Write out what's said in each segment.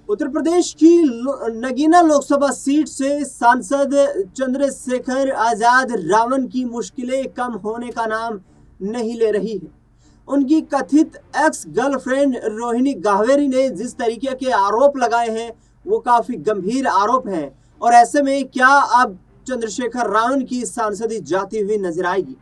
उत्तर प्रदेश की नगीना लोकसभा सीट से सांसद चंद्रशेखर आजाद रावण की मुश्किलें कम होने का नाम नहीं ले रही है। उनकी कथित एक्स गर्लफ्रेंड रोहिणी गावेरी ने जिस तरीके के आरोप लगाए हैं वो काफी गंभीर आरोप हैं और ऐसे में क्या अब चंद्रशेखर रावण की सांसदी जाती हुई नजर आएगी?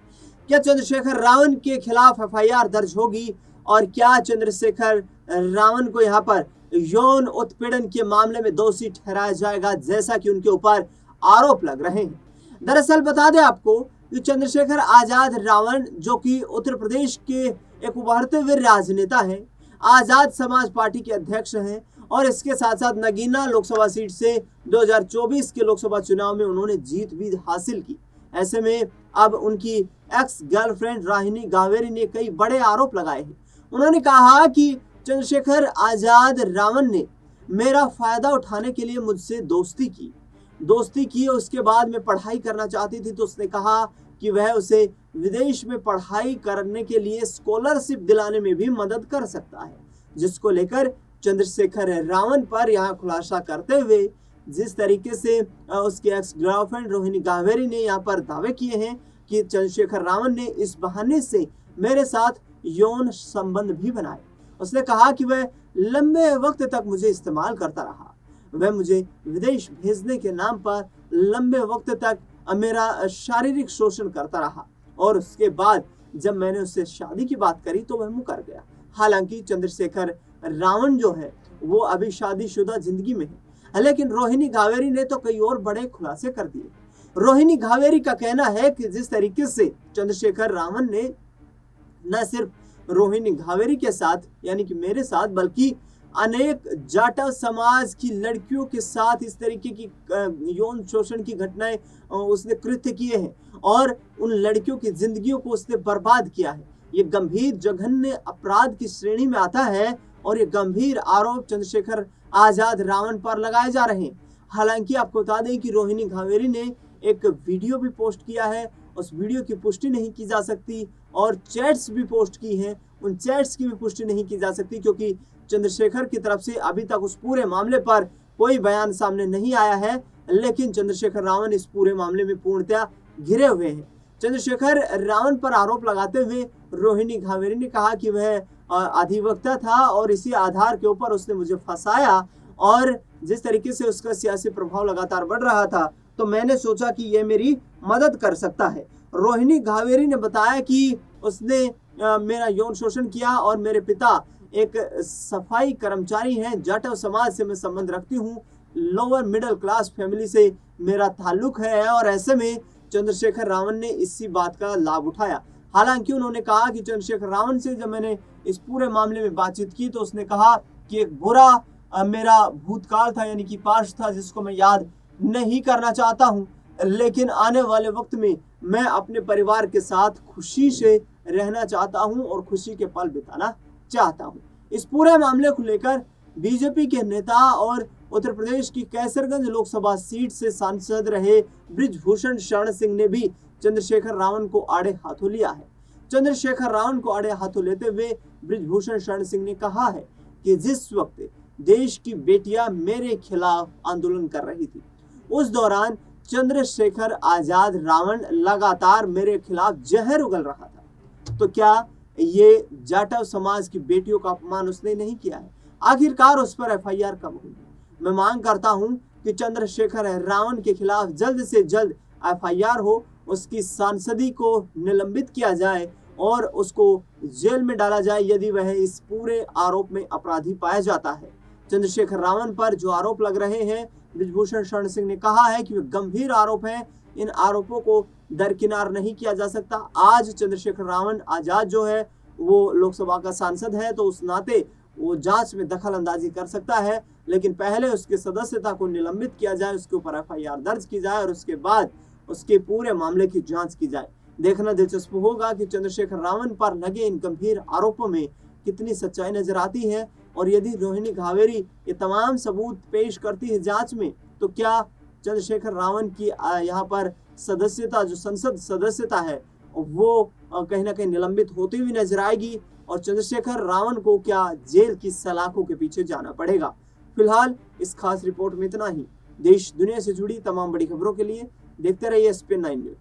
क्या चंद्रशेखर रावण के खिलाफ एफआईआर दर्ज होगी और क्या चंद्रशेखर रावण को यहाँ पर यौन उत्पीड़न के मामले में दोषी ठहराया जाएगा जैसा कि उनके ऊपर आरोप लग रहे हैं? दरअसल बता दें आपको कि चंद्रशेखर आजाद रावण जो कि उत्तर प्रदेश के एक उभरते हुए राजनेता हैं, आजाद समाज पार्टी के अध्यक्ष हैं और इसके साथ साथ नगीना लोकसभा सीट से 2024 के लोकसभा चुनाव में उन्होंने जीत भी हासिल की। ऐसे में अब उनकी एक्स गर्लफ्रेंड रोहिणी गावेरी ने कई बड़े आरोप लगाए हैं। उन्होंने कहा कि चंद्रशेखर आजाद रावण ने मेरा फायदा उठाने के लिए मुझसे दोस्ती की और उसके बाद मैं पढ़ाई करना चाहती थी तो उसने कहा कि वह उसे विदेश में पढ़ाई करने के लिए स्कॉलरशिप दिलाने में भी मदद कर सकता है, जिसको लेकर चंद्रशेखर रावण पर यहाँ खुलासा करते हुए जिस तरीके से उसके एक्स गर्लफ्रेंड रोहिणी गावेरी ने यहाँ पर दावे किए हैं कि चंद्रशेखर रावण ने इस बहाने से मेरे साथ यौन संबंध भी बनाए। उसने कहा कि वह लंबे वक्त तक मुझे इस्तेमाल करता रहा, वह मुझे विदेश भेजने के नाम पर लंबे वक्त तक मेरा शारीरिक शोषण करता रहा और उसके बाद जब मैंने उससे शादी की बात करी तो वह मुकर गया। हालांकि चंद्रशेखर रावण जो है वो अभी शादीशुदा जिंदगी में है, लेकिन रोहिणी गावेरी ने तो कई और बड़े खुलासे कर दिए। रोहिणी गावेरी का कहना है कि जिस तरीके से चंद्रशेखर रावण ने न सिर्फ रोहिणी गावेरी के साथ यानी कि मेरे साथ बल्कि अनेक जाटव समाज की लड़कियों के साथ इस तरीके की यौन शोषण की घटनाएं उसने कृत्य किए हैं और उन लड़कियों की जिंदगियों को उसने बर्बाद किया है। ये गंभीर जघन्य अपराध की श्रेणी में आता है और ये गंभीर आरोप चंद्रशेखर आजाद रावण पर लगाए जा रहे हैं। हालांकि आपको बता दें कि रोहिणी गावेरी ने एक वीडियो भी पोस्ट किया है, उस वीडियो की पुष्टि नहीं की जा सकती और चैट्स भी पोस्ट की हैं, उन चैट्स की भी पुष्टि नहीं की जा सकती क्योंकि चंद्रशेखर की तरफ से अभी तक उस पूरे मामले पर कोई बयान सामने नहीं आया है, लेकिन चंद्रशेखर रावण इस पूरे मामले में पूर्णतया घिरे हुए हैं। चंद्रशेखर रावण पर आरोप लगाते हुए रोहिणी गावेरी ने कहा कि वह अधिवक्ता था और इसी आधार के ऊपर उसने मुझे फंसाया और जिस तरीके से उसका सियासी प्रभाव लगातार बढ़ रहा था तो मैंने सोचा कि यह मेरी मदद कर सकता है। रोहिणी गावेरी ने बताया कि उसने मेरा यौन शोषण किया और मेरे पिता एक सफाई कर्मचारी हैं, जाटव समाज से मैं संबंध रखती हूँ, लोअर मिडिल क्लास फैमिली से मेरा ताल्लुक है और ऐसे में चंद्रशेखर रावण ने इसी बात का लाभ उठाया। हालांकि उन्होंने कहा कि चंद्रशेखर रावण से जब मैंने इस पूरे मामले में बातचीत की तो उसने कहा कि एक बुरा मेरा भूतकाल था यानी कि पास्ट था जिसको मैं याद नहीं करना चाहता हूँ, लेकिन आने वाले वक्त में मैं अपने परिवार के साथ खुशी से रहना चाहता हूँ और खुशी के पल बिताना चाहता हूँ। इस पूरे मामले को लेकर बीजेपी के नेता और उत्तर प्रदेश की कैसरगंज लोकसभा सीट से सांसद रहे बृजभूषण शरण सिंह ने भी चंद्रशेखर रावण को आड़े हाथों लिया है। चंद्रशेखर रावण को आड़े हाथों लेते हुए बृजभूषण शरण सिंह ने कहा है कि जिस वक्त देश की बेटियां मेरे खिलाफ आंदोलन कर रही थी उस दौरान चंद्रशेखर आजाद रावण लगातार मेरे खिलाफ जहर उगल रहा था, तो क्या ये जाटव समाज की बेटियों का अपमान उसने नहीं किया है? आखिरकार उस पर एफआईआर कब हुई? मैं मांग करता हूं कि चंद्रशेखर रावण के खिलाफ जल्द से जल्द एफआईआर हो, उसकी सांसदी को निलंबित किया जाए और उसको जेल में डाला जाए यदि वह इस पूरे आरोप में अपराधी पाया जाता है। चंद्रशेखर रावण पर जो आरोप लग रहे हैं, बृजभूषण शरण सिंह ने कहा है कि वे गंभीर आरोप हैं, इन आरोपों को दरकिनार नहीं किया जा सकता। आज चंद्रशेखर रावण आजाद जो है वो लोकसभा का सांसद है तो उस नाते वो जांच में दखल अंदाजी कर सकता है, लेकिन पहले उसकी सदस्यता को निलंबित किया जाए, उसके ऊपर एफआईआर दर्ज की जाए और उसके बाद उसके पूरे मामले की जांच की जाए। देखना दिलचस्प होगा कि चंद्रशेखर रावण पर लगे इन गंभीर आरोपों में कितनी सच्चाई नजर आती है और यदि रोहिणी गावेरी ये तमाम सबूत पेश करती है जांच में तो क्या चंद्रशेखर रावण की यहाँ पर सदस्यता जो संसद सदस्यता है वो कहीं ना कहीं निलंबित होती हुई नजर आएगी और चंद्रशेखर रावण को क्या जेल की सलाखों के पीछे जाना पड़ेगा? फिलहाल इस खास रिपोर्ट में इतना ही। देश दुनिया से जुड़ी तमाम बड़ी खबरों के लिए देखते रहिए SPN9 न्यूज।